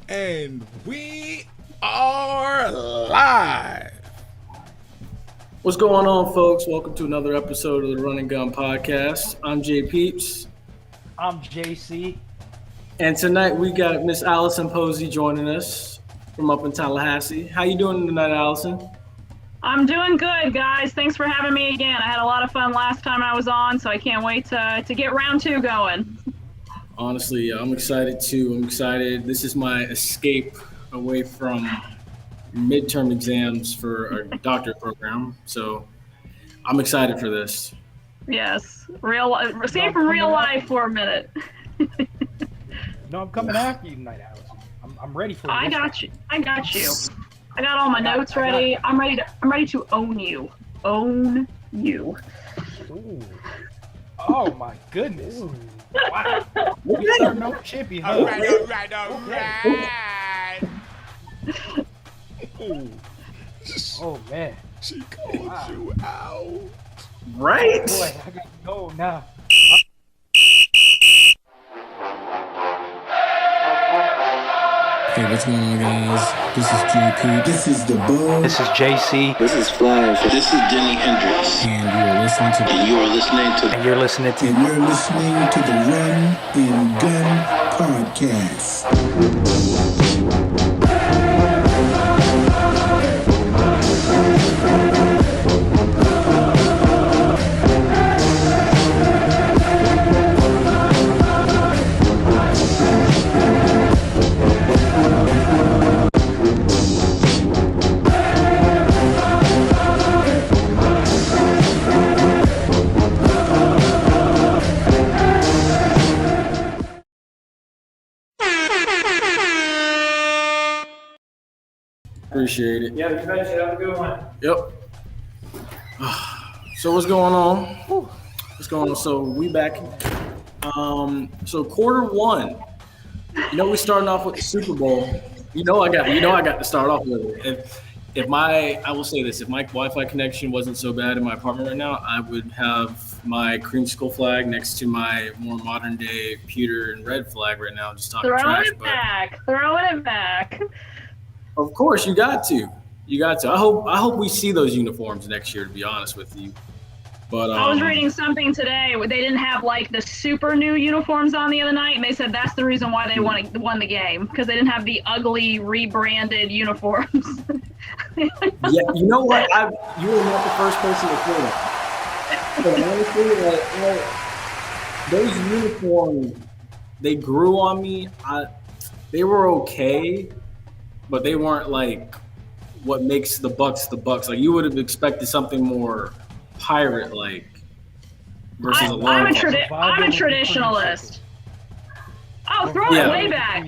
And we are live. What's going on, folks? Welcome to another episode of the Run and Gun Podcast. I'm Jay Peeps. I'm JC. And tonight we got Miss Allison Posey joining us from up in Tallahassee. How you doing tonight, Allison? I'm doing good, guys. Thanks for having me again. I had a lot of fun last time I was on, so I can't wait to get round 2 going. Honestly, I'm excited too. I'm excited. This is my escape away from midterm exams for our doctorate program. So I'm excited for this. Yes, escape from real life for a minute. No, I'm coming after you tonight, Allison. I'm ready for you. I got you. I got all my notes ready. I'm ready to own you. Own you. Ooh. Oh my goodness. Ooh. Wow. You are no chippy, huh? All right. Oh man. She called you out. Right? Boy, I gotta go now. Hey, what's going on, guys? This is JP. This is the Bo. This is JC. This is Flash. This is Denny Hendricks. And you're listening to You're listening to the Run and Gun Podcast. Appreciate it. Yeah, you bet you have a good one. Yep. So what's going on? What's going on? So we back. So quarter one. We starting off with the Super Bowl. I got to start off with it. I will say this, if my Wi-Fi connection wasn't so bad in my apartment right now, I would have my creamsicle flag next to my more modern day pewter and red flag right now, just talking trash. Throwing it back. Of course, you got to. I hope we see those uniforms next year, to be honest with you. But I was reading something today where they didn't have like the super new uniforms on the other night, and they said that's the reason why they won the game, because they didn't have the ugly rebranded uniforms. Yeah, you know what? You were not the first person to say that. But honestly, those uniforms, they grew on me. They were okay, but they weren't like what makes the Bucks the Bucks. Like, you would have expected something more pirate-like versus a long. I'm a traditionalist. Oh, throw it way back.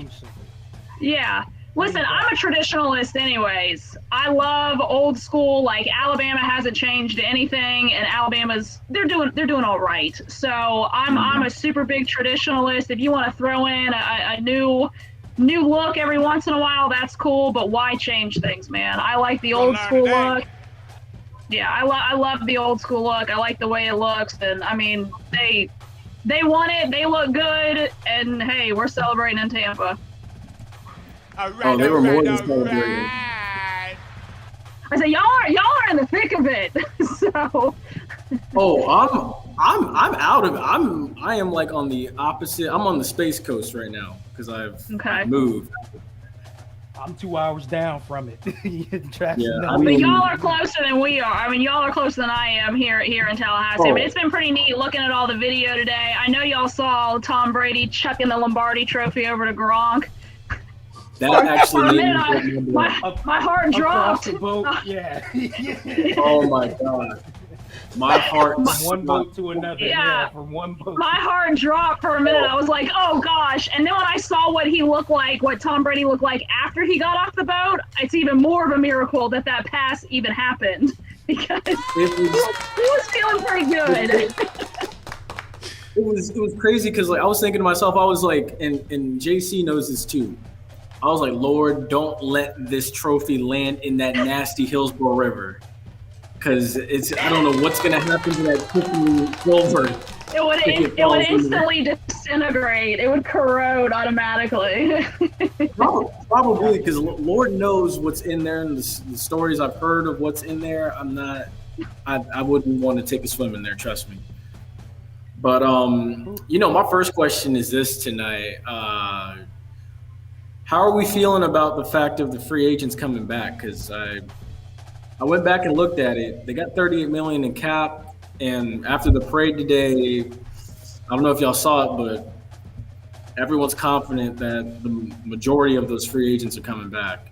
Yeah. Listen, I'm a traditionalist anyways. I love old school. Like, Alabama hasn't changed anything, and they're doing all right. So I'm a super big traditionalist. If you want to throw in a new look every once in a while, that's cool, but why change things, man? I like the old school look. Yeah, I love the old school look. I like the way it looks, and I mean, they won it. They look good, and hey, we're celebrating in Tampa. They were more than celebrating. I said, y'all are in the thick of it. So. Oh, I'm out of it. I am like on the opposite. I'm on the Space Coast right now because I've moved. I'm 2 hours down from it. But y'all are closer than we are. I mean, y'all are closer than I am here in Tallahassee. I mean, it's been pretty neat looking at all the video today. I know y'all saw Tom Brady chucking the Lombardi Trophy over to Gronk. That actually made me my heart dropped. Yeah. Oh my God. My heart. From one boat to another. Yeah. From one boat. My heart dropped for a minute. I was like, oh gosh. And then when I saw what he looked like, what Tom Brady looked like after he got off the boat, it's even more of a miracle that pass even happened, because he was feeling pretty good. It was crazy because I was thinking to myself, I was like, and JC knows this too. I was like, Lord, don't let this trophy land in that nasty Hillsborough River. because I don't know what's going to happen to that Tiffany Silver. It would instantly disintegrate. It would corrode automatically. Probably because Lord knows what's in there, and the stories I've heard of what's in there. I wouldn't want to take a swim in there. Trust me. But my first question is this tonight. How are we feeling about the fact of the free agents coming back? Because I went back and looked at it. They got $38 million in cap, and after the parade today, I don't know if y'all saw it, but everyone's confident that the majority of those free agents are coming back.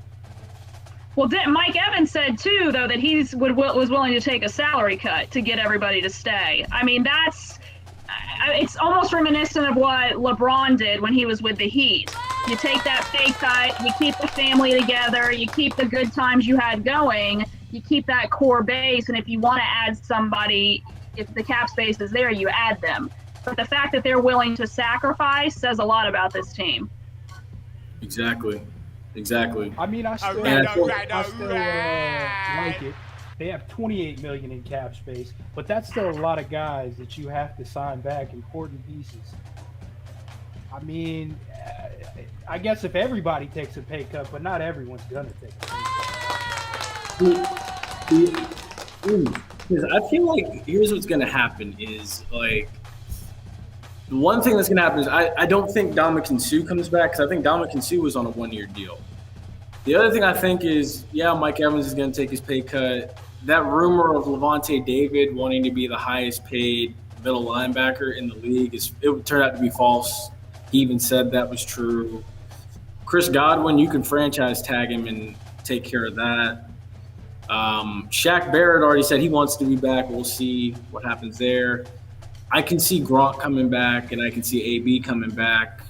Well, Mike Evans said too, though, that he was willing to take a salary cut to get everybody to stay. I mean, it's almost reminiscent of what LeBron did when he was with the Heat. You take that pay cut, you keep the family together, you keep the good times you had going, you keep that core base, and if you want to add somebody, if the cap space is there, you add them. But the fact that they're willing to sacrifice says a lot about this team. Exactly. I mean, I still like it. They have $28 million in cap space, but that's still a lot of guys that you have to sign back, important pieces. I mean, I guess if everybody takes a pay cut, but not everyone's gonna take a pay cut. Because I feel like here's what's gonna happen is like the one thing that's gonna happen is I don't think Ndamukong Suh comes back because I think Ndamukong Suh was on a 1-year deal. The other thing I think is, Mike Evans is going to take his pay cut. That rumor of Levante David wanting to be the highest paid middle linebacker in the league, it turned out to be false. He even said that was true. Chris Godwin, you can franchise tag him and take care of that. Shaq Barrett already said he wants to be back. We'll see what happens there. I can see Gronk coming back, and I can see AB coming back.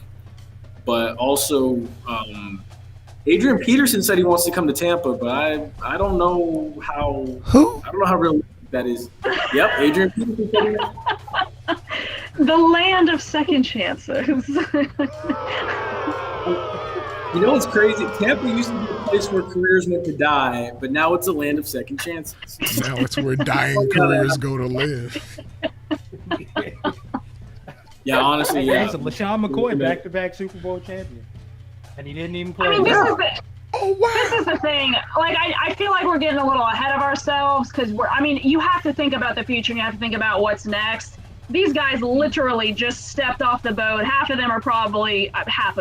But also Adrian Peterson said he wants to come to Tampa, but I don't know how. Who? I don't know how realistic that is. Yep, Adrian Peterson said The land of second chances. You know what's crazy? Tampa used to be a place where careers went to die, but now it's a land of second chances. Now it's where dying careers go to live. Yeah, honestly, yeah. Listen, LaShawn McCoy, back-to-back Super Bowl champion. And he didn't even play. I mean, this is the thing. Like, I feel like we're getting a little ahead of ourselves because you have to think about the future and you have to think about what's next. These guys literally just stepped off the boat. Half of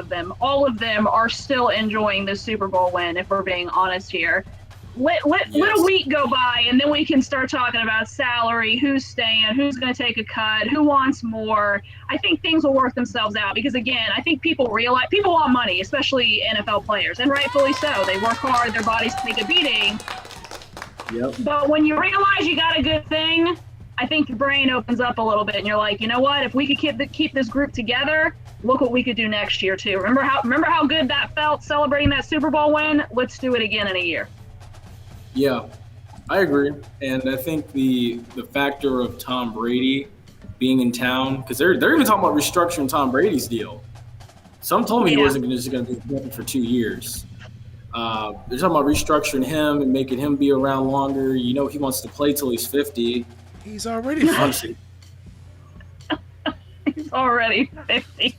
them, all of them are still enjoying the Super Bowl win, if we're being honest here. Let a week go by, and then we can start talking about salary, who's staying, who's going to take a cut, who wants more. I think things will work themselves out because, again, I think people want money, especially NFL players, and rightfully so. They work hard, their bodies take a beating. Yep. But when you realize you got a good thing, I think your brain opens up a little bit, and you're like, you know what? If we could keep this group together, look what we could do next year too. Remember how good that felt celebrating that Super Bowl win? Let's do it again in a year. Yeah, I agree. And I think the factor of Tom Brady being in town, because they're even talking about restructuring Tom Brady's deal. Some told me he wasn't just going to be for 2 years. They're talking about restructuring him and making him be around longer. You know, he wants to play till he's 50. He's already 50. He's already 50.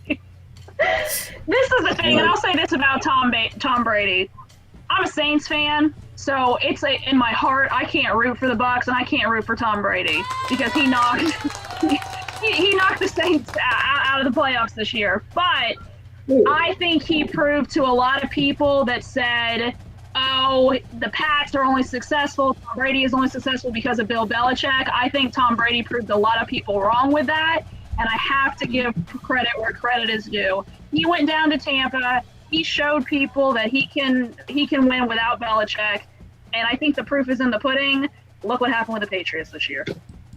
This is the thing, and I'll say this about Tom Brady. I'm a Saints fan, so it's in my heart. I can't root for the Bucs, and I can't root for Tom Brady because he knocked the Saints out of the playoffs this year. But I think he proved to a lot of people that said, "Oh, the Pats are only successful. Tom Brady is only successful because of Bill Belichick." I think Tom Brady proved a lot of people wrong with that, and I have to give credit where credit is due. He went down to Tampa. He showed people that he can win without Belichick, and I think the proof is in the pudding. Look what happened with the Patriots this year.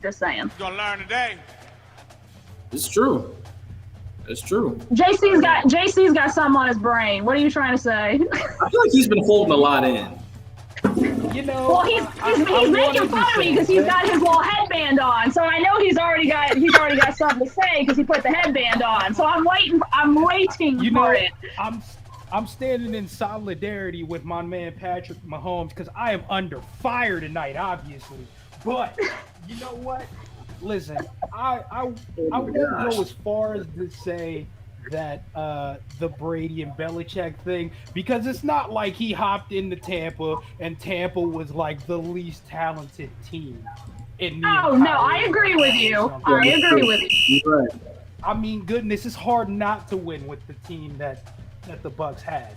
Just saying. You're gonna learn today. It's true. It's true. JC's got something on his brain. What are you trying to say? I feel like he's been holding a lot in. You know, well, he's making fun of me because he's got his little headband on. So I know he's already got something to say because he put the headband on. So I'm waiting for it. I'm standing in solidarity with my man Patrick Mahomes because I am under fire tonight, obviously. But you know what? Listen, I won't go as far as to say that the Brady and Belichick thing, because it's not like he hopped into Tampa and Tampa was like the least talented team in the Oh no, I agree with you. I agree with you. Right. I mean, goodness, it's hard not to win with the team that the Bucks had.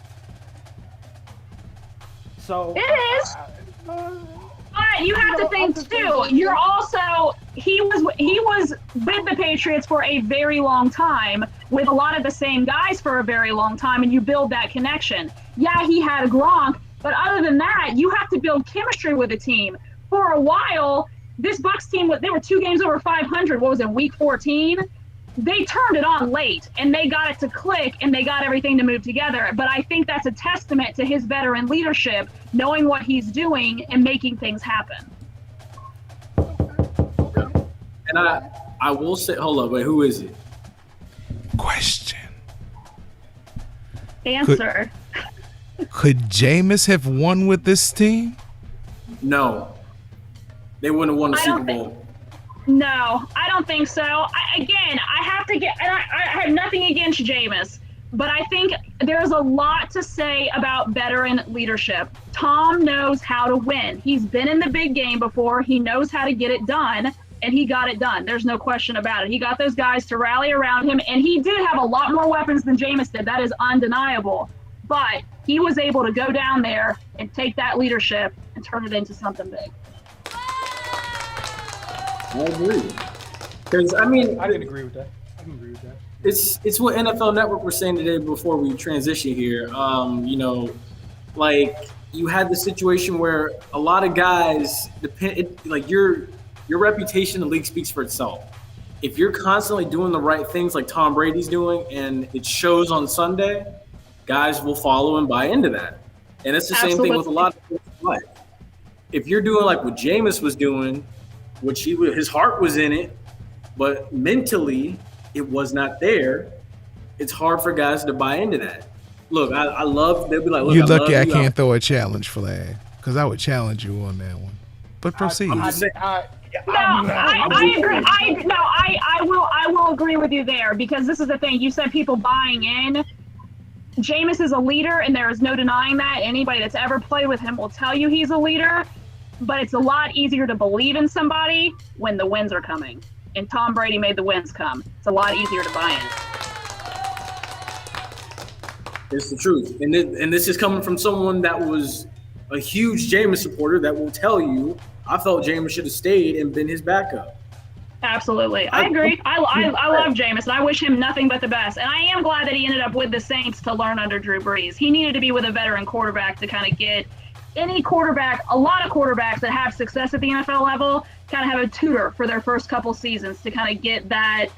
So it is. But you have to think too. You're also he was with the Patriots for a very long time, with a lot of the same guys for a very long time, and you build that connection. Yeah, he had a Gronk, but other than that, you have to build chemistry with a team. For a while, this Bucks team, they were 2 games over 500. What was it, week 14? They turned it on late, and they got it to click, and they got everything to move together. But I think that's a testament to his veteran leadership, knowing what he's doing and making things happen. And I will say, hold up, wait, who is it? Question. Answer. Could Jameis have won with this team? No. They wouldn't have won the Super Bowl. No, I don't think so. I have to get, and I have nothing against Jameis, but I think there's a lot to say about veteran leadership. Tom knows how to win. He's been in the big game before. He knows how to get it done, and he got it done. There's no question about it. He got those guys to rally around him, and he did have a lot more weapons than Jameis did. That is undeniable. But he was able to go down there and take that leadership and turn it into something big. I agree. Because I mean, I can agree with that. It's what NFL Network was saying today before we transition here. You know, like you had the situation where a lot of guys like your reputation in the league speaks for itself. If you're constantly doing the right things like Tom Brady's doing, and it shows on Sunday, guys will follow and buy into that. And it's the same thing with a lot of things in life. If you're doing like what Jameis was doing, which his heart was in it, but mentally it was not there. It's hard for guys to buy into that. Look, I love. They'll be like, "Look, You're lucky I can't throw a challenge flag because I would challenge you on that one." But proceed. I agree. I will agree with you there, because this is the thing. You said people buying in. Jameis is a leader, and there is no denying that. Anybody that's ever played with him will tell you he's a leader. But it's a lot easier to believe in somebody when the wins are coming. And Tom Brady made the wins come. It's a lot easier to buy in. It's the truth. And this is coming from someone that was a huge Jameis supporter that will tell you, I felt Jameis should have stayed and been his backup. Absolutely. I agree. I love Jameis, and I wish him nothing but the best. And I am glad that he ended up with the Saints to learn under Drew Brees. He needed to be with a veteran quarterback to kind of get any quarterback, a lot of quarterbacks that have success at the NFL level kind of have a tutor for their first couple seasons to kind of get that,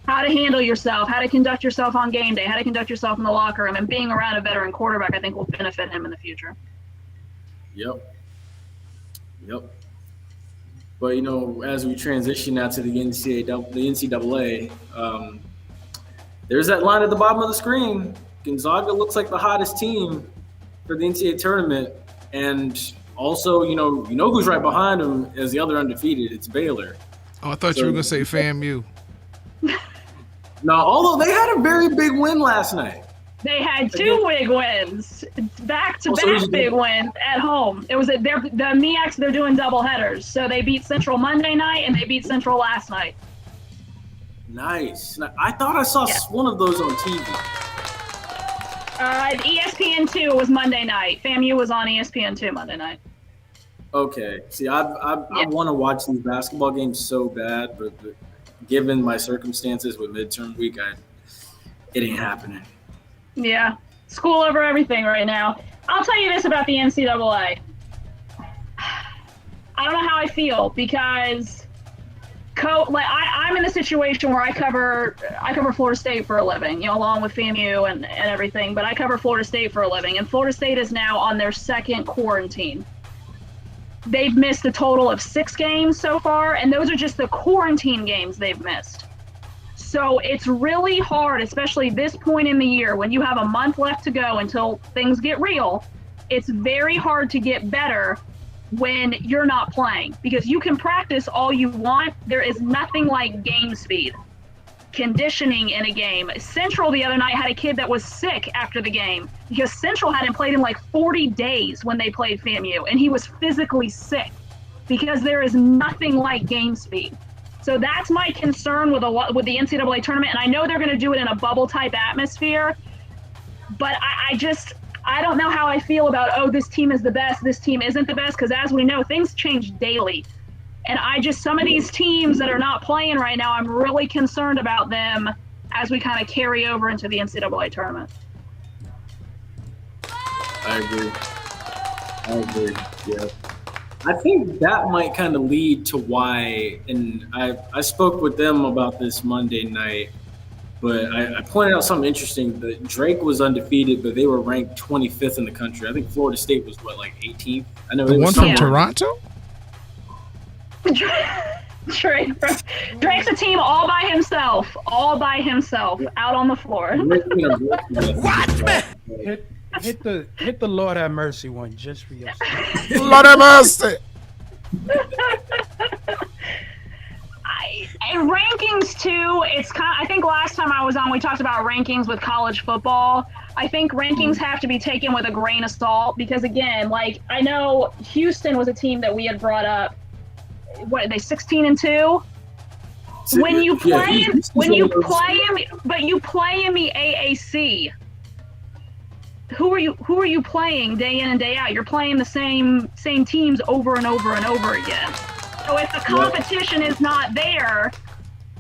how to handle yourself, how to conduct yourself on game day, how to conduct yourself in the locker room, and being around a veteran quarterback, I think will benefit him in the future. Yep. But, you know, as we transition now to the NCAA, there's that line at the bottom of the screen. Gonzaga looks like the hottest team for the NCAA tournament. And also, you know who's right behind them as the other undefeated. It's Baylor. Oh, I thought you were going to say FAMU. No, although they had a very big win last night. They had 2 big wins, back-to-back big wins at home. It was the MEACs. They're doing double headers, so they beat Central Monday night and they beat Central last night. Nice. I thought I saw one of those on TV. ESPN2 was Monday night. FAMU was on ESPN2 Monday night. Okay. See, I want to watch these basketball games so bad, but given my circumstances with midterm week, it ain't happening. Yeah. School over everything right now. I'll tell you this about the NCAA. I don't know how I feel, because I'm in a situation where I cover Florida State for a living, you know, along with FAMU and everything, but I cover Florida State for a living, and Florida State is now on their second quarantine. They've missed a total of 6 games so far, and those are just the quarantine games they've missed. So it's really hard, especially this point in the year when you have a month left to go until things get real. It's very hard to get better when you're not playing, because you can practice all you want. There is nothing like game speed, conditioning in a game. Central the other night had a kid that was sick after the game because Central hadn't played in like 40 days when they played FAMU, and he was physically sick because there is nothing like game speed. So that's my concern with the NCAA tournament, and I know they're going to do it in a bubble type atmosphere, but I don't know how I feel about, oh, this team is the best, this team isn't the best, because as we know, things change daily. And some of these teams that are not playing right now, I'm really concerned about them as we kind of carry over into the NCAA tournament. I agree. Yeah. I think that might kind of lead to why, and I spoke with them about this Monday night, but I pointed out something interesting. That Drake was undefeated, but they were ranked 25th in the country. I think Florida State was, like 18th? I know the one from Toronto? Drake's a team all by himself, out on the floor. Watch me! Hit the Lord have mercy one just for yesterday. Lord have mercy. Rankings too. It's I think last time I was on, we talked about rankings with college football. I think rankings have to be taken with a grain of salt because, again, like I know Houston was a team that we had brought up. What are they, 16-2? When you play in the AAC, who are you playing day in and day out? You're playing the same teams over and over and over again. So if the competition is not there,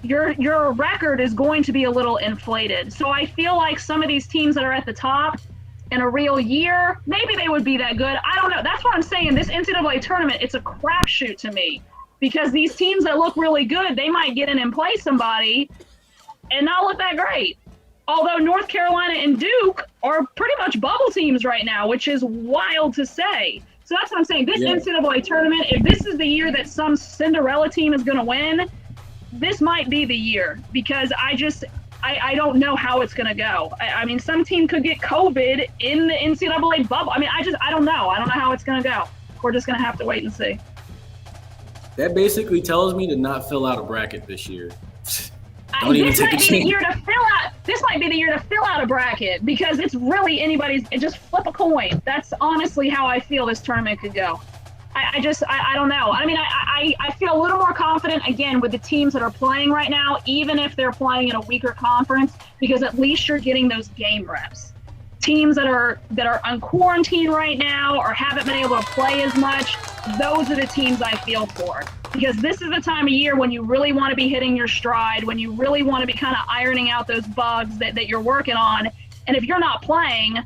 your record is going to be a little inflated. So I feel like some of these teams that are at the top in a real year, maybe they would be that good. I don't know. That's what I'm saying. This NCAA tournament, it's a crapshoot to me because these teams that look really good, they might get in and play somebody and not look that great. Although North Carolina and Duke are pretty much bubble teams right now, which is wild to say. So that's what I'm saying. This NCAA tournament, if this is the year that some Cinderella team is going to win, this might be the year because I don't know how it's going to go. I mean, some team could get COVID in the NCAA bubble. I mean, I don't know. I don't know how it's going to go. We're just going to have to wait and see. That basically tells me to not fill out a bracket this year. This might be the year to fill out a bracket because it's really just flip a coin. That's honestly how I feel this tournament could go. I don't know. I mean, I feel a little more confident again with the teams that are playing right now, even if they're playing in a weaker conference, because at least you're getting those game reps. Teams that are on quarantine right now or haven't been able to play as much, those are the teams I feel for. Because this is the time of year when you really want to be hitting your stride, when you really want to be kind of ironing out those bugs that you're working on. And if you're not playing,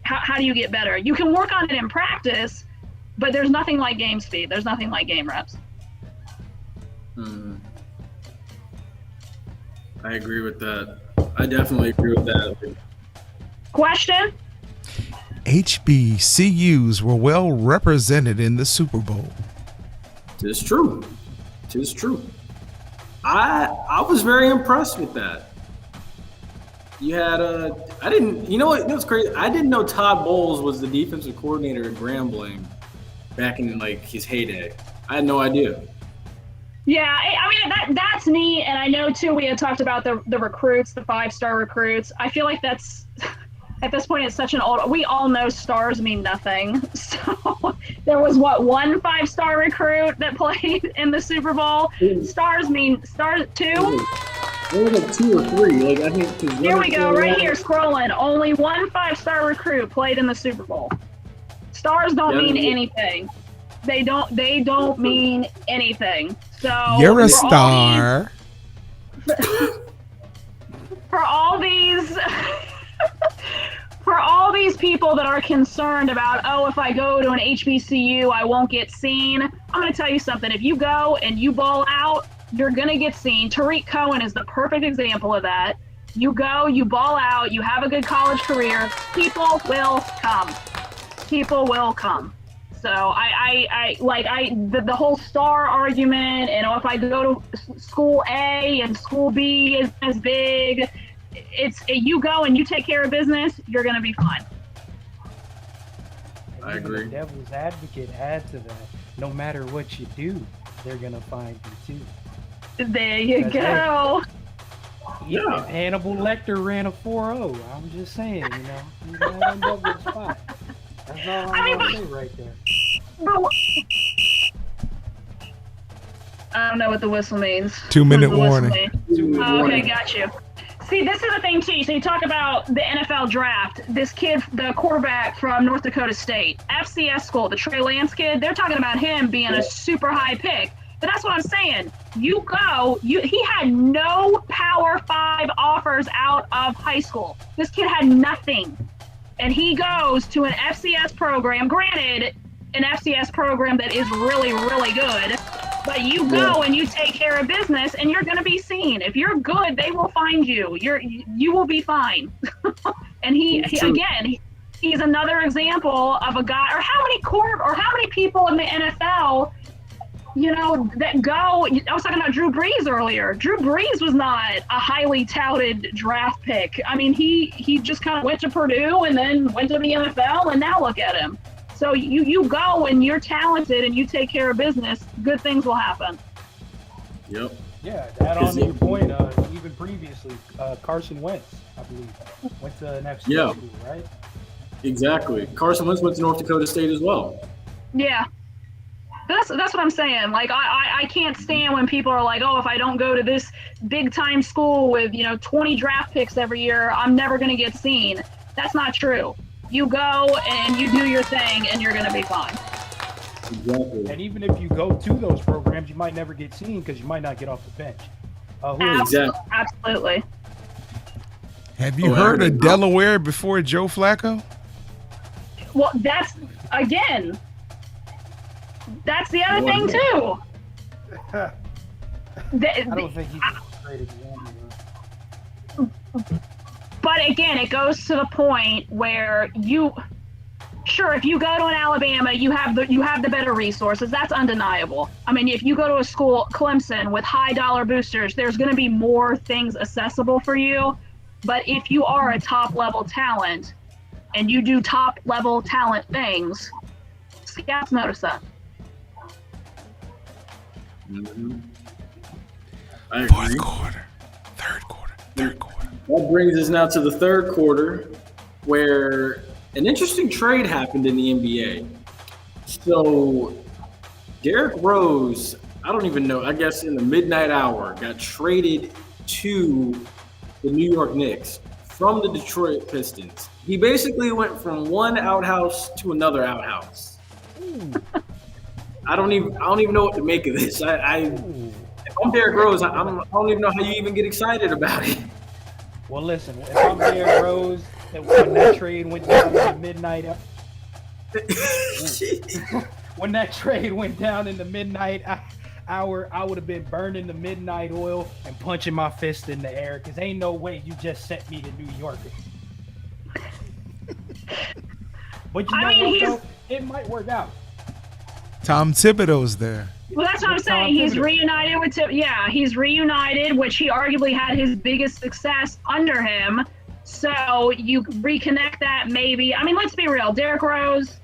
how do you get better? You can work on it in practice, but there's nothing like game speed. There's nothing like game reps. I agree with that. I definitely agree with that. Question? HBCUs were well represented in the Super Bowl. Tis true. I was very impressed with that. You had you know what? It was crazy. I didn't know Todd Bowles was the defensive coordinator at Grambling back in like his heyday. I had no idea. Yeah, I mean that's neat, and I know too. We had talked about the recruits, the 5-star recruits. I feel like that's at this point it's such an old. We all know stars mean nothing. So there was one 5-star recruit that played in the Super Bowl. Stars two. There were like 2 or 3. Like I think. Here we go, right here, scrolling. Only one 5-star recruit played in the Super Bowl. Stars don't mean anything. They don't mean anything. So you're a star. For all these people that are concerned about, if I go to an HBCU, I won't get seen. I'm going to tell you something. If you go and you ball out, you're going to get seen. Tariq Cohen is the perfect example of that. You go, you ball out, you have a good college career, people will come. So the whole star argument, and if I go to school A and school B is as big, you go and you take care of business, you're going to be fine. I Even agree. the devil's advocate add to that. No matter what you do, they're gonna find you too. There you That's go. Yeah. If Hannibal Lecter ran a 4-0, I'm just saying, he's not on devil's spot. That's all I'm gonna say right there. But I don't know what the whistle means. 2-minute What does the whistle warning. mean? Oh, okay, got you. See, this is the thing too. So you talk about the NFL draft. This kid, the quarterback from North Dakota State, FCS school, the Trey Lance kid. They're talking about him being a super high pick. But that's what I'm saying. He had no Power 5 offers out of high school. This kid had nothing. And he goes to an FCS program. Granted, an FCS program that is really, really good. But you go and you take care of business, and you're going to be seen. If you're good, they will find you. You will be fine. And he's another example of a guy. Or how many people in the NFL, that go. I was talking about Drew Brees earlier. Drew Brees was not a highly touted draft pick. I mean, he just kind of went to Purdue and then went to the NFL, and now look at him. So you go and you're talented and you take care of business, good things will happen. Yep. Yeah, to add on to your point, even previously, Carson Wentz, I believe, went to an FCS school, right? Exactly. Carson Wentz went to North Dakota State as well. Yeah. That's what I'm saying. Like, I can't stand when people are like, oh, if I don't go to this big time school with, 20 draft picks every year, I'm never going to get seen. That's not true. You go and you do your thing and you're going to be fine. Exactly. And even if you go to those programs, you might never get seen because you might not get off the bench. Exactly. Absolutely. Have you heard of Delaware before Joe Flacco? Well, that's the other thing too. I don't think he's a great example. But again, it goes to the point where if you go to an Alabama, you have the better resources. That's undeniable. I mean, if you go to a school, Clemson, with high dollar boosters, there's going to be more things accessible for you. But if you are a top level talent and you do top level talent things, scouts notice that. Mm-hmm. Fourth quarter, third quarter. That brings us now to the third quarter, where an interesting trade happened in the NBA. So Derrick Rose, I don't even know, I guess in the midnight hour, got traded to the New York Knicks from the Detroit Pistons. He basically went from one outhouse to another outhouse. I don't even know what to make of this. If I'm Derrick Rose, I don't even know how you even get excited about it. Well, listen, if I'm Derrick Rose, when that trade went down in the midnight when that trade went down in the midnight hour, I would have been burning the midnight oil and punching my fist in the air because ain't no way you just sent me to New York. But it might work out. Tom Thibodeau's there. Well, that's what I'm saying. He's reunited with he's reunited, which he arguably had his biggest success under him. So you reconnect that maybe. I mean, let's be real. Derrick Rose,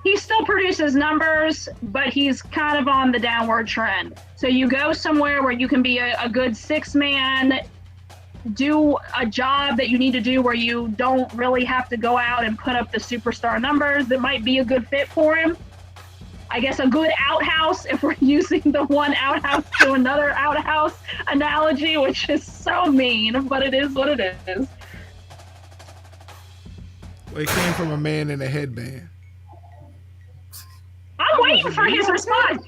he still produces numbers, but he's kind of on the downward trend. So you go somewhere where you can be a good 6-man, do a job that you need to do where you don't really have to go out and put up the superstar numbers. That might be a good fit for him. I guess a good outhouse, if we're using the one outhouse to another outhouse analogy, which is so mean, but it is what it is. Well, it came from a man in a headband. I'm waiting for his response.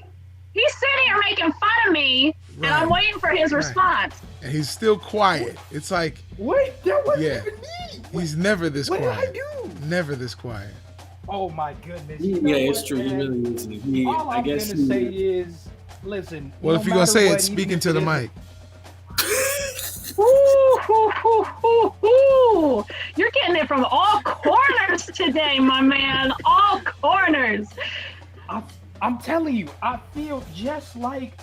He's sitting here making fun of me, and I'm waiting for his response. And he's still quiet. It's like, wait, that wasn't even me. He's never this quiet. What did I do? Never this quiet. Oh my goodness. It's true. He really isn't. All I'm gonna say is, listen. Well, if you're gonna say it, speaking to the mic. Ooh. You're getting it from all corners today, my man. All corners. I'm telling you, I feel just like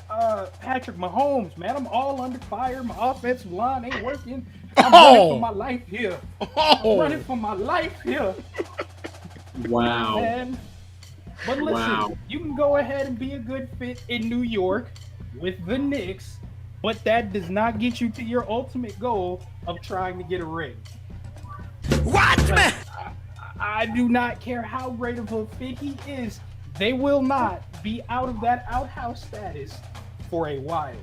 Patrick Mahomes, man. I'm all under fire. My offensive line ain't working. I'm running for my life here. I'm running for my life here. Wow. And, but listen, you can go ahead and be a good fit in New York with the Knicks, but that does not get you to your ultimate goal of trying to get a ring. Watch me! I do not care how great of a fit he is. They will not be out of that outhouse status for a while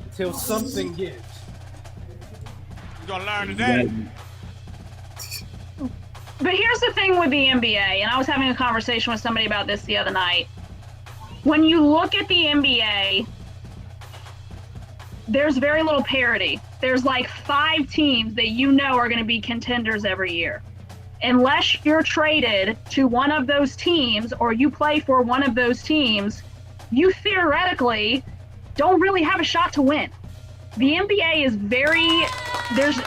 until something gives. You're gonna learn today. But here's the thing with the NBA, and I was having a conversation with somebody about this the other night. When you look at the NBA, there's very little parity. There's like 5 teams that you know are going to be contenders every year. Unless you're traded to one of those teams or you play for one of those teams, you theoretically don't really have a shot to win. The NBA is there's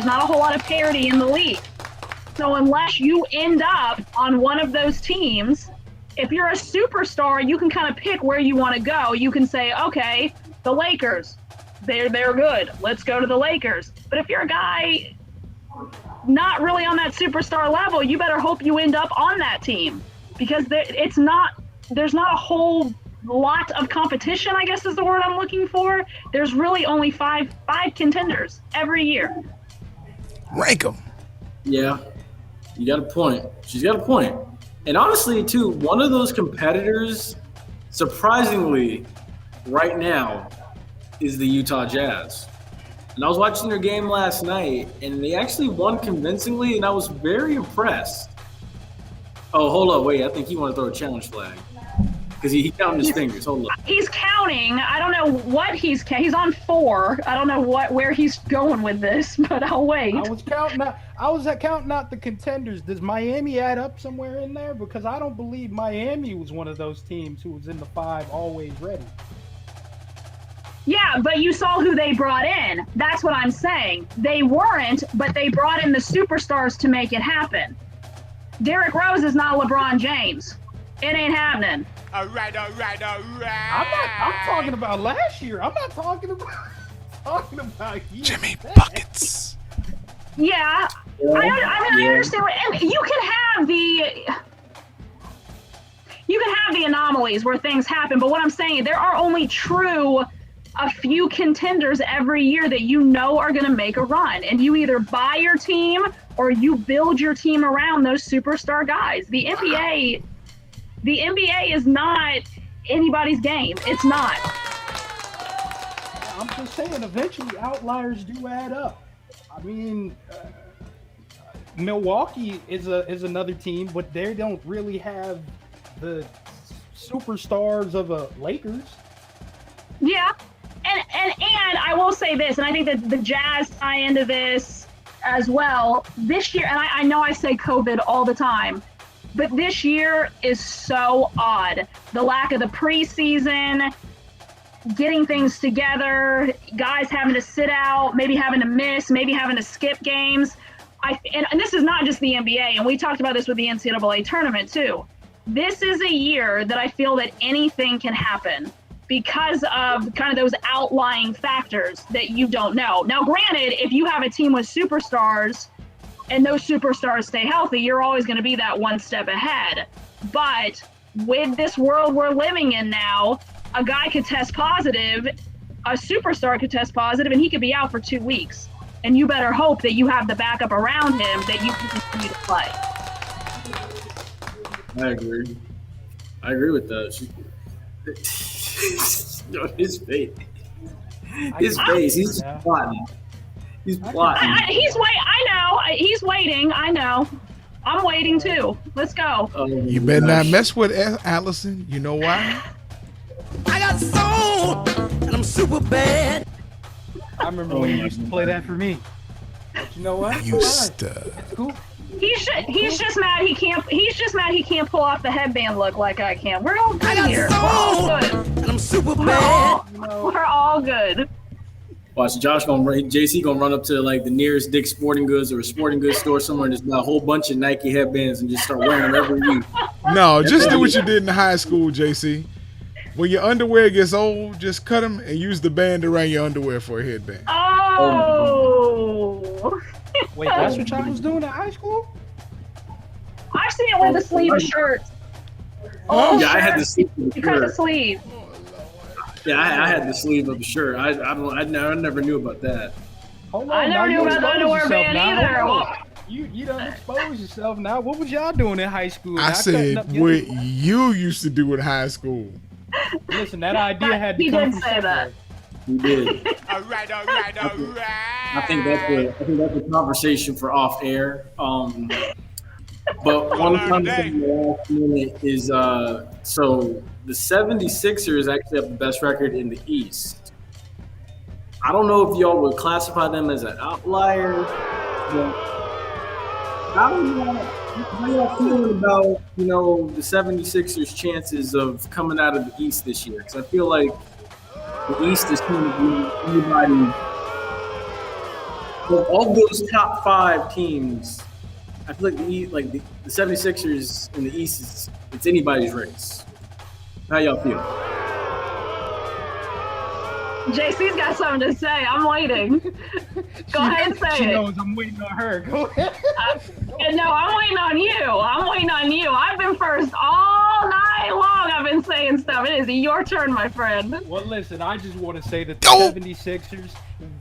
not a whole lot of parity in the league. So unless you end up on one of those teams, if you're a superstar, you can kind of pick where you want to go. You can say, okay, the Lakers, they're good. Let's go to the Lakers. But if you're a guy not really on that superstar level, you better hope you end up on that team, because there's not a whole lot of competition, I guess is the word I'm looking for. There's really only five contenders every year. Rank them. Yeah, you got a point. She's got a point. And honestly, too, one of those competitors, surprisingly, right now, is the Utah Jazz. And I was watching their game last night, and they actually won convincingly, and I was very impressed. Oh, hold up, wait, I think he want to throw a challenge flag. Because he counting his fingers. Hold up. He's counting. I don't know what he's on 4. I don't know where he's going with this, but I'll wait. I was counting out the contenders. Does Miami add up somewhere in there? Because I don't believe Miami was one of those teams who was in the 5 always ready. Yeah, but you saw who they brought in. That's what I'm saying. They weren't, but they brought in the superstars to make it happen. Derrick Rose is not LeBron James. It ain't happening. All right. I'm talking about last year. I'm not talking about you. Jimmy Buckets. Yeah, I understand. And you can have the anomalies where things happen, but what I'm saying, there are only a few contenders every year that you know are going to make a run, and you either buy your team or you build your team around those superstar guys. The NBA is not anybody's game. It's not. I'm just saying, eventually outliers do add up. I mean, Milwaukee is another team, but they don't really have the superstars of a Lakers. Yeah. And I will say this, and I think that the Jazz tie into this as well. This year, and I know I say COVID all the time, but this year is so odd. The lack of the preseason, getting things together, guys having to sit out, maybe having to miss, maybe having to skip games. And this is not just the NBA, and we talked about this with the NCAA tournament too. This is a year that I feel that anything can happen, because of kind of those outlying factors that you don't know. Now, granted, if you have a team with superstars and those superstars stay healthy, you're always going to be that one step ahead. But with this world we're living in now, a guy could test positive, a superstar could test positive, and he could be out for 2 weeks. And you better hope that you have the backup around him that you can continue to play. I agree with that. His face. He's plotting. He's plotting. I know. He's waiting. I know. I'm waiting too. Let's go. You better not mess with Allison. You know why? I got soul, and I'm super bad. I remember when you used to play that for me. But you know what? Used to. It's cool. He's just mad he can't. He's just mad he can't pull off the headband look like I can. We're all good here. We're all good. And I'm super bad. We're all good. Watch, JC gonna run up to like the nearest Dick's Sporting Goods or a sporting goods store somewhere and just buy a whole bunch of Nike headbands and just start wearing them every week. No, just do what you did in high school, JC. When your underwear gets old, just cut them and use the band around your underwear for a headband. Oh. Wait, that's what y'all was doing in high school? I've seen it with the sleeve shirt. Oh, Yeah, I had the sleeve of the You cut the shirt. sleeve. Yeah, I had the sleeve of the shirt. I never knew about that. Hold on, I never now knew you about the expose underwear yourself ban now. either. Hold on. Well, You done exposed yourself now. What was y'all doing in high school? I Y'all cutting up said your- what you used to do in high school. Listen, that idea had to He come did from say that. somewhere. You did. All right. I think that's a conversation for off air. But one fun thing last minute is so the 76ers actually have the best record in the East. I don't know if y'all would classify them as an outlier, but how y'all feeling about, the 76ers chances of coming out of the East this year? Because I feel like the East is going to be anybody. Of those top 5 teams, I feel like the 76ers in the East it's anybody's race. How y'all feel? JC's got something to say. I'm waiting. Go ahead and say She it. knows I'm waiting on her. Go ahead. No, I'm waiting on you. I'm waiting on you. I've been first all night long. I've been saying stuff. It is your turn, my friend. Well, listen, I just want to say that the 76ers,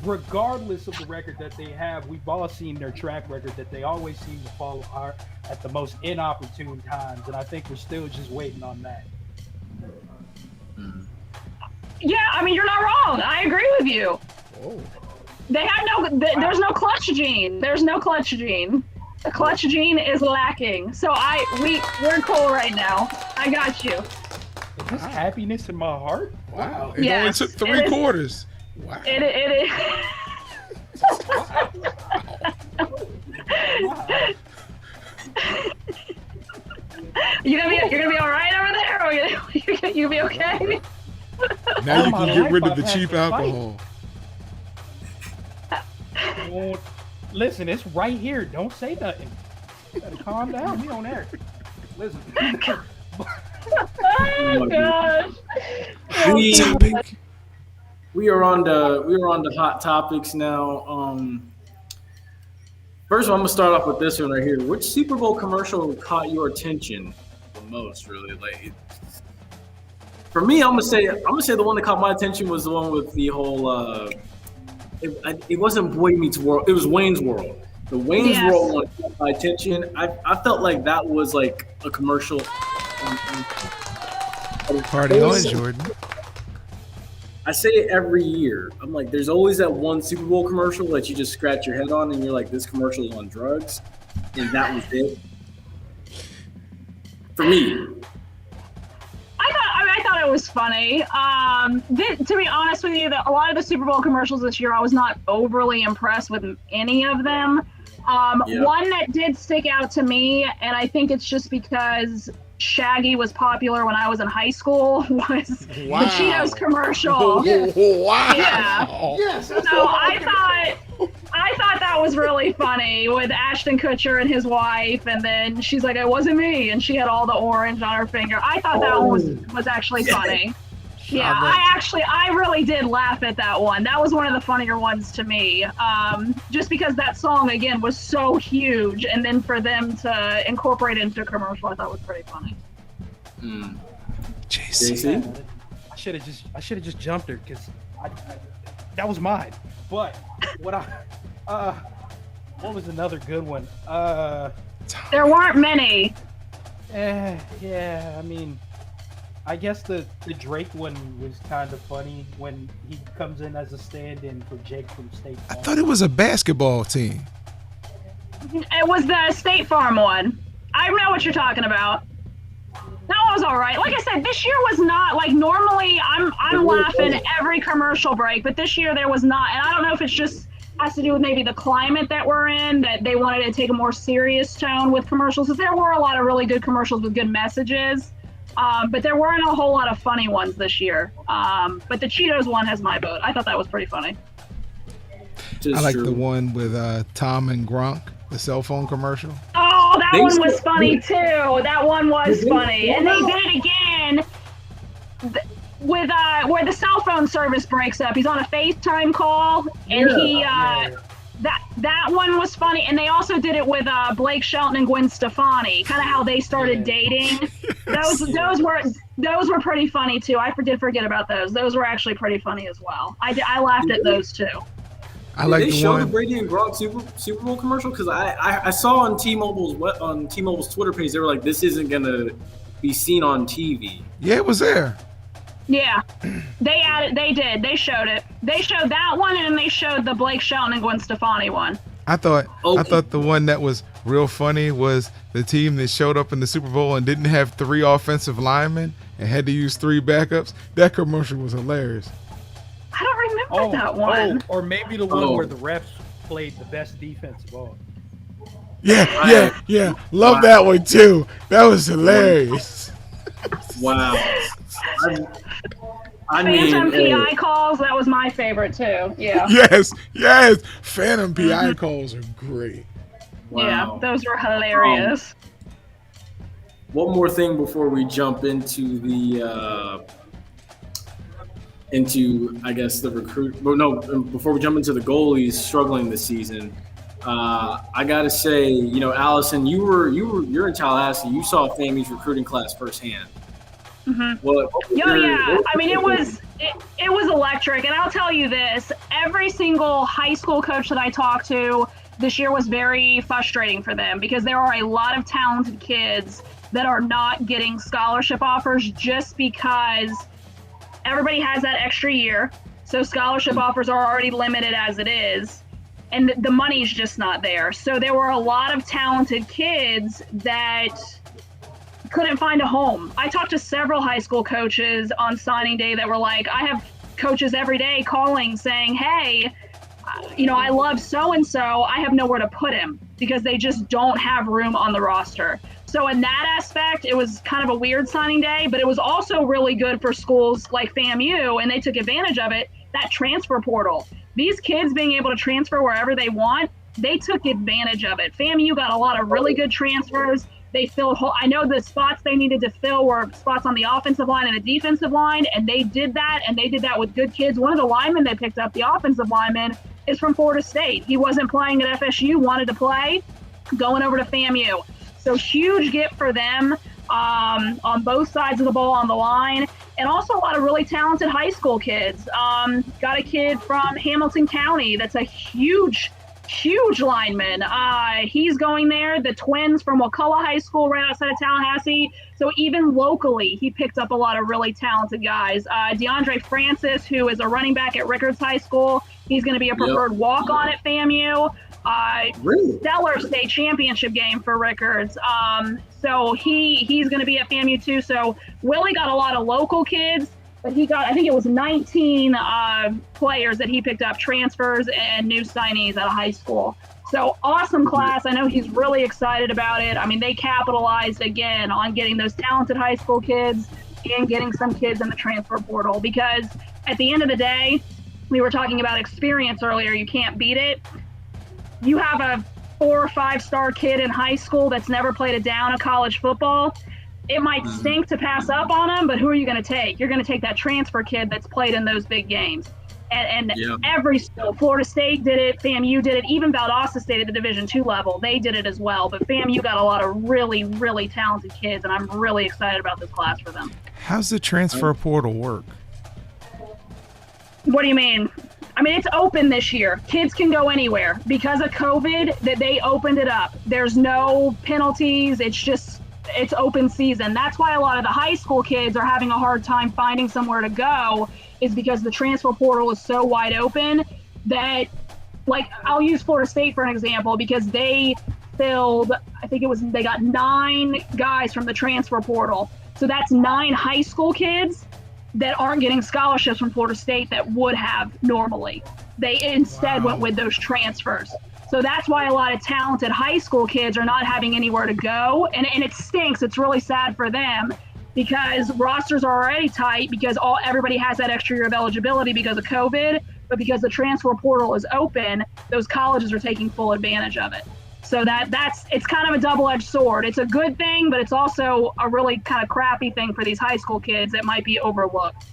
regardless of the record that they have, we've all seen their track record that they always seem to fall apart at the most inopportune times, and I think we're still just waiting on that. Yeah, I mean, you're not wrong. I agree with you. Oh. They have there's no clutch gene. There's no clutch gene. The clutch gene is lacking. So we're cool right now. I got you. Is this happiness in my heart? Wow. It Yes, only took it 3 is. quarters. Wow. It is. You're gonna be all right over there. Or you be okay. Now All you my can get life rid of I've the had cheap to fight. alcohol. Well, listen, it's right here. Don't say nothing. You better calm down. We on air. Listen. Oh gosh. We are on the hot topics now. First of all, I'm gonna start off with this one right here. Which Super Bowl commercial caught your attention the most? Really, like for me, I'm gonna say the one that caught my attention was the one with the whole. It wasn't Boy Meets World. It was Wayne's World. The Wayne's World one caught my attention. I felt like that was like a commercial. Party on, Jordan. I say it every year. I'm like, there's always that one Super Bowl commercial that you just scratch your head on, and you're like, this commercial is on drugs, and that was it. For me, I thought it was funny. To be honest with you, a lot of the Super Bowl commercials this year, I was not overly impressed with any of them. One that did stick out to me, and I think it's just because Shaggy was popular when I was in high school, was the Cheetos commercial. Wow. Yeah. Yes. So I thought that was really funny with Ashton Kutcher and his wife, and then she's like, "It wasn't me," and she had all the orange on her finger. I thought that one was actually funny. Yeah, I really did laugh at that one. That was one of the funnier ones to me. Just because that song again was so huge, and then for them to incorporate it into a commercial, I thought was pretty funny. JC? I should have just jumped her because that was mine. But what was another good one? There weren't many. Yeah, I mean, I guess the Drake one was kind of funny when he comes in as a stand-in for Jake from State Farm. I thought it was a basketball team. It was the State Farm one. I know what you're talking about. That one was all right. Like I said, this year was not like normally. I'm laughing every commercial break, but this year there was not. And I don't know if it's just has to do with maybe the climate that we're in, that they wanted to take a more serious tone with commercials. Because there were a lot of really good commercials with good messages. But there weren't a whole lot of funny ones this year. But the Cheetos one has my vote. I thought that was pretty funny. I like the one with Tom and Gronk, the cell phone commercial. Oh, that one was funny too. That one was funny. And they did it again with where the cell phone service breaks up. He's on a FaceTime call and That one was funny, and they also did it with Blake Shelton and Gwen Stefani, kind of how they started dating. Those were pretty funny too. I did forget about those. Those were actually pretty funny as well. I laughed at those too. I like they the show one. the Brady and Gronk Super Bowl commercial? Because I saw on T-Mobile's Twitter page, they were like, this isn't gonna be seen on TV. Yeah, it was there. Yeah, they did. They showed it. They showed that one, and they showed the Blake Shelton and Gwen Stefani one. I thought the one that was real funny was the team that showed up in the Super Bowl and didn't have 3 offensive linemen and had to use 3 backups. That commercial was hilarious. I don't remember that one. Or maybe the one where the refs played the best defense of all. Yeah. Love that one too. That was hilarious. Wow. Phantom PI calls, that was my favorite too. Yeah. Yes. Phantom PI calls are great. Wow. Yeah, those were hilarious. One more thing before we jump into I guess the recruit. But no, before we jump into the goalies struggling this season, I gotta say, Allison, you're in Tallahassee. You saw FAMU's recruiting class firsthand. Mm-hmm. I mean, it was electric, and I'll tell you this: every single high school coach that I talked to this year was very frustrating for them because there are a lot of talented kids that are not getting scholarship offers just because everybody has that extra year. So scholarship offers are already limited as it is, and the money's just not there. So there were a lot of talented kids that couldn't find a home. I talked to several high school coaches on signing day that were like, I have coaches every day calling saying, hey, I love so-and-so. I have nowhere to put him because they just don't have room on the roster. So in that aspect, it was kind of a weird signing day, but it was also really good for schools like FAMU, and they took advantage of it, that transfer portal. These kids being able to transfer wherever they want, they took advantage of it. FAMU got a lot of really good transfers. They filled, I know the spots they needed to fill were spots on the offensive line and the defensive line, and they did that, and they did that with good kids. One of the linemen they picked up, the offensive lineman, is from Florida State. He wasn't playing at FSU, wanted to play, going over to FAMU. So huge get for them on both sides of the ball on the line, and also a lot of really talented high school kids. Got a kid from Hamilton County that's a huge lineman. He's going there. The twins from Wakulla High School right outside of Tallahassee. So even locally, he picked up a lot of really talented guys. DeAndre Francis, who is a running back at Rickards High School, he's going to be a preferred walk-on at FAMU. Really? Stellar state championship game for Rickards. So he's going to be at FAMU too. So Willie got a lot of local kids. But he got, I think it was 19 players that he picked up, transfers and new signees out of high school. So awesome class. I know he's really excited about it. I mean, they capitalized again on getting those talented high school kids and getting some kids in the transfer portal, because at the end of the day, we were talking about experience earlier. You can't beat it. You have a 4 or 5 star kid in high school that's never played a down of college football. It might stink to pass up on him, but who are you going to take? You're going to take that transfer kid that's played in those big games. And every school, Florida State did it, FAMU did it, even Valdosta State at the Division II level, they did it as well. But FAMU got a lot of really, really talented kids, and I'm really excited about this class for them. How's the transfer portal work? What do you mean? I mean, it's open this year. Kids can go anywhere. Because of COVID, that they opened it up. There's no penalties. It's open season. That's why a lot of the high school kids are having a hard time finding somewhere to go, is because the transfer portal is so wide open that, like, I'll use Florida State for an example, because they filled, they got 9 guys from the transfer portal. So that's 9 high school kids that aren't getting scholarships from Florida State that would have normally. They instead went with those transfers. So that's why a lot of talented high school kids are not having anywhere to go. And it stinks. It's really sad for them, because rosters are already tight because everybody has that extra year of eligibility because of COVID. But because the transfer portal is open, those colleges are taking full advantage of it. So it's kind of a double-edged sword. It's a good thing, but it's also a really kind of crappy thing for these high school kids that might be overlooked.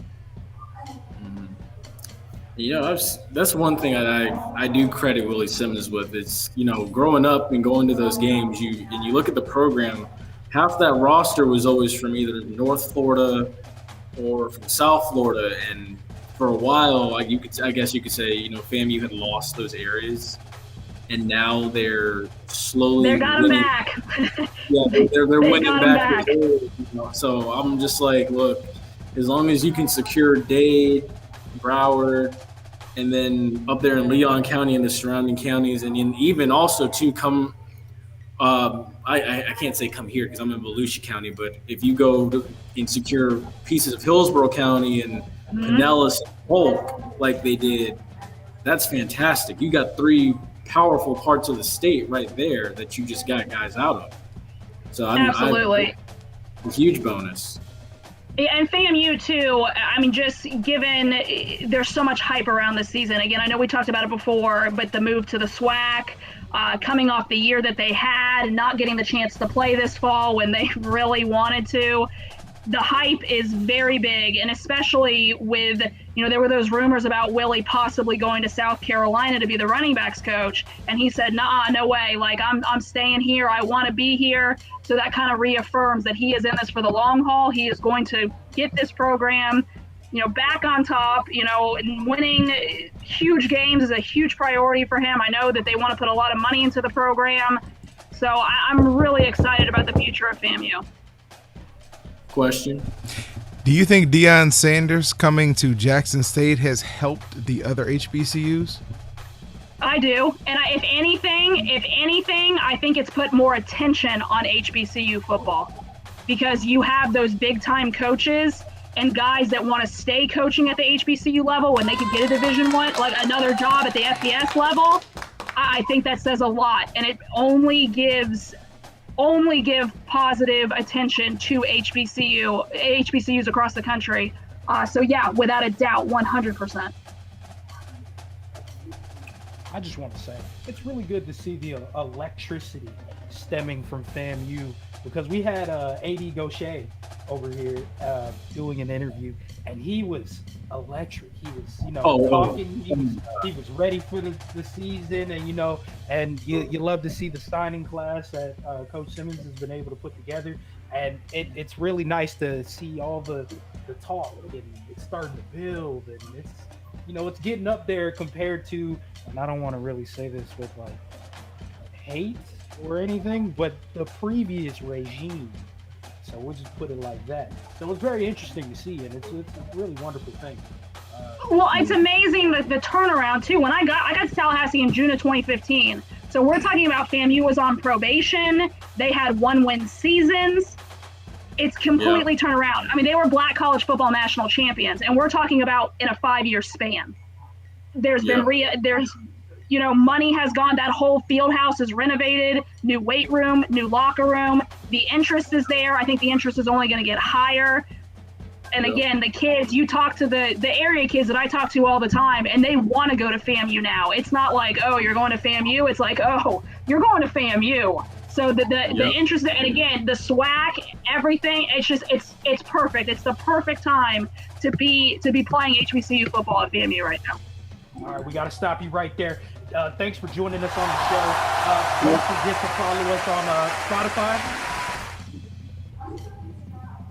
That's one thing I do credit Willie Simmons with. It's growing up and going to those games. You look at the program, half that roster was always from either North Florida or from South Florida, and for a while, I guess you could say FAMU had lost those areas, and now they're slowly. They got them back. Yeah, they're winning back. So I'm just like, look, as long as you can secure Dade, Broward, and then up there in Leon County and the surrounding counties, and even also to come. I can't say come here because I'm in Volusia County, but if you go and secure pieces of Hillsborough County and Pinellas and Polk like they did, that's fantastic. You got 3 powerful parts of the state right there that you just got guys out of. So absolutely, a huge bonus. And FAMU too. I mean, just given there's so much hype around this season. Again, I know we talked about it before, but the move to the SWAC, coming off the year that they had, not getting the chance to play this fall when they really wanted to. The hype is very big, and especially with, there were those rumors about Willie possibly going to South Carolina to be the running backs coach, and he said, nah, no way, like I'm staying here, I want to be here. So that kind of reaffirms that he is in this for the long haul. He is going to get this program, back on top, and winning huge games is a huge priority for him. I know that they want to put a lot of money into the program, so I'm really excited about the future of FAMU. Question. Do you think Deion Sanders coming to Jackson State has helped the other HBCUs? I do. And if anything, I think it's put more attention on HBCU football because you have those big time coaches and guys that want to stay coaching at the HBCU level when they could get a Division I, like another job at the FBS level. I think that says a lot, and it only give positive attention to HBCUs across the country. So yeah, without a doubt, 100%. I just want to say it's really good to see the electricity stemming from FAMU, because we had AD Gaucher over here doing an interview, and he was electric. He was, talking. He was ready for the season, and you love to see the signing class that Coach Simmons has been able to put together, and it's really nice to see all the talk, and it's starting to build, and it's getting up there compared to, and I don't want to really say this with like hate or anything, but the previous regime. So we'll just put it like that. So it's very interesting to see, and it's a really wonderful thing. Well, it's amazing the turnaround too. When I got to Tallahassee in June of 2015. So we're talking about FAMU was on probation. They had 1-win seasons. It's completely turned around. I mean, they were Black College Football National Champions, and we're talking about in a 5-year span. There's been money has gone. That whole field house is renovated, new weight room, new locker room. The interest is there. I think the interest is only going to get higher. And again, the kids, you talk to the area kids that I talk to all the time, and they want to go to FAMU now. It's not like, oh, you're going to FAMU. It's like, oh, you're going to FAMU. So the interest, and again, the SWAC, everything, it's perfect. It's the perfect time to be playing HBCU football at FAMU right now. All right, we got to stop you right there. Thanks for joining us on the show. Don't forget to follow us on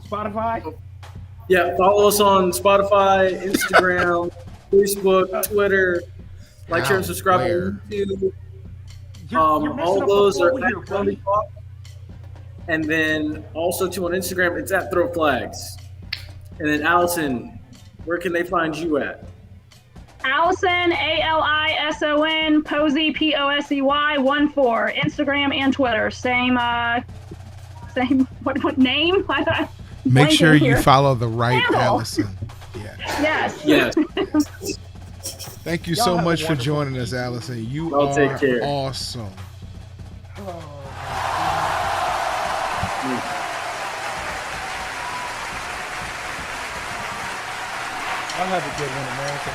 Spotify. Yeah, follow us on Spotify, Instagram, Facebook, Twitter. Like, share, and subscribe on YouTube. All those are at Columbia Talk. And then also too on Instagram, it's at Throw Flags. And then Allison, where can they find you at? Allison, ALISON, Posey, POSEY 14, Instagram and Twitter. Same what name? Make sure you follow the right Allison. Yeah. Yes. Thank you so much for joining us, Allison. You are awesome. I'll have a good one, America.